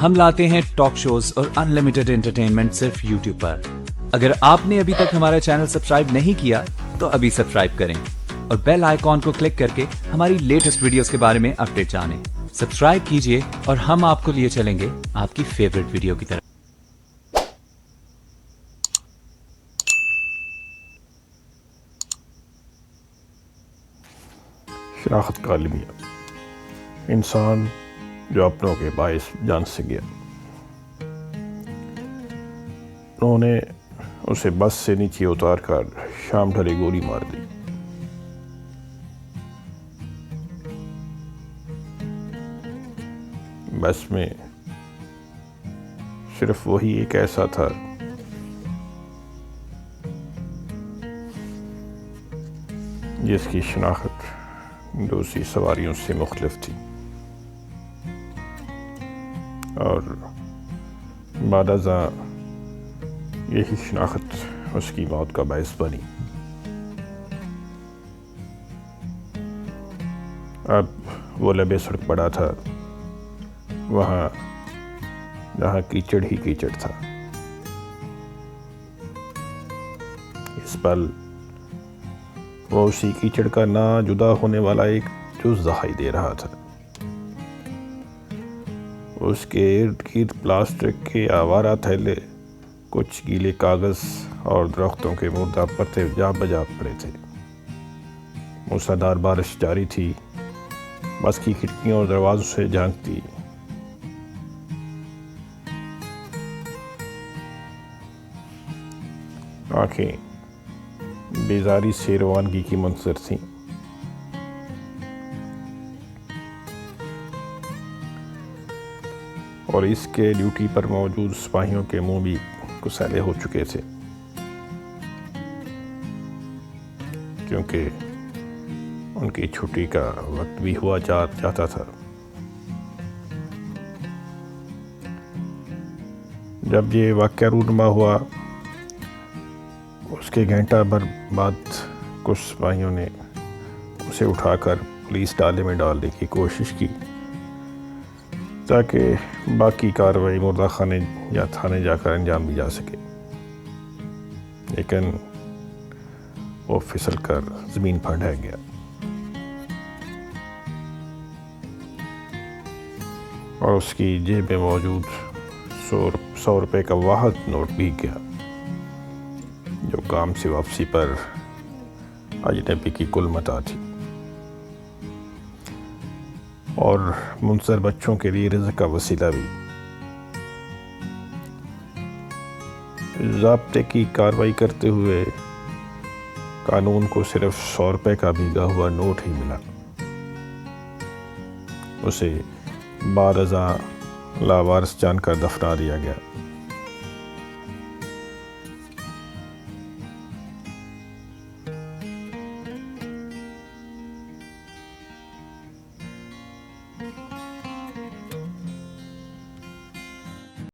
ہم لاتے ہیں ٹاک شوز اور انلمیٹڈ انٹرٹینمنٹ صرف یوٹیوب پر۔ اگر آپ نے ابھی تک ہمارا چینل سبسکرائب نہیں کیا تو ابھی سبسکرائب کریں اور بیل آئیکن کو کلک کر کے ہماری لیٹسٹ ویڈیوز کے بارے میں اپڈیٹ جانیں۔ سبسکرائب کیجئے اور ہم آپ کو لیے چلیں گے آپ کی فیورٹ ویڈیو کی طرف۔ شناخت کا المیہ، انسان جو اپنوں کے باعث جان سے گیا۔ انہوں نے اسے بس سے نیچے اتار کر شام ڈھلے گولی مار دی۔ بس میں صرف وہی ایک ایسا تھا جس کی شناخت دوسری سواریوں سے مختلف تھی، اور بعد ازاں یہی شناخت اس کی موت کا باعث بنی۔ اب وہ لبے سڑک پڑا تھا، وہاں جہاں کیچڑ ہی کیچڑ تھا۔ اس پل وہ اسی کیچڑ کا نہ جدا ہونے والا ایک جز دکھائی دے رہا تھا۔ اس کے ارد گرد پلاسٹک کے آوارہ تھیلے، کچھ گیلے کاغذ اور درختوں کے مردہ پتے جا بجا پڑے تھے۔ موسلادھار بارش جاری تھی، بس کی کھڑکیوں اور دروازوں سے جھانکتی آنکھیں بیزاری سے روانگی کی منتظر تھیں۔ اور اس کے ڈیوٹی پر موجود سپاہیوں کے منہ بھی کسیلے ہو چکے تھے، کیونکہ ان کی چھٹی کا وقت بھی ہوا جاتا تھا۔ جب یہ واقعہ رونما ہوا، اس کے گھنٹہ بھر بعد کچھ سپاہیوں نے اسے اٹھا کر پولیس ڈالے میں ڈالنے کی کوشش کی تاکہ باقی کارروائی مردہ خانے یا تھانے جا کر انجام دی جا سکے، لیکن وہ پھسل کر زمین پر ڈھہ گیا۔ اور اس کی جیب میں موجود 100 روپے کا واحد نوٹ بھیگ گیا جو کام سے واپسی پر اجنبی کی کل متاع تھی، اور منظر بچوں کے لیے رزق کا وسیلہ بھی۔ ضابطے کی کارروائی کرتے ہوئے قانون کو صرف 100 روپے کا بھیگا ہوا نوٹ ہی ملا۔ اسے بعد ازاں لاوارث جان کر دفنا دیا گیا۔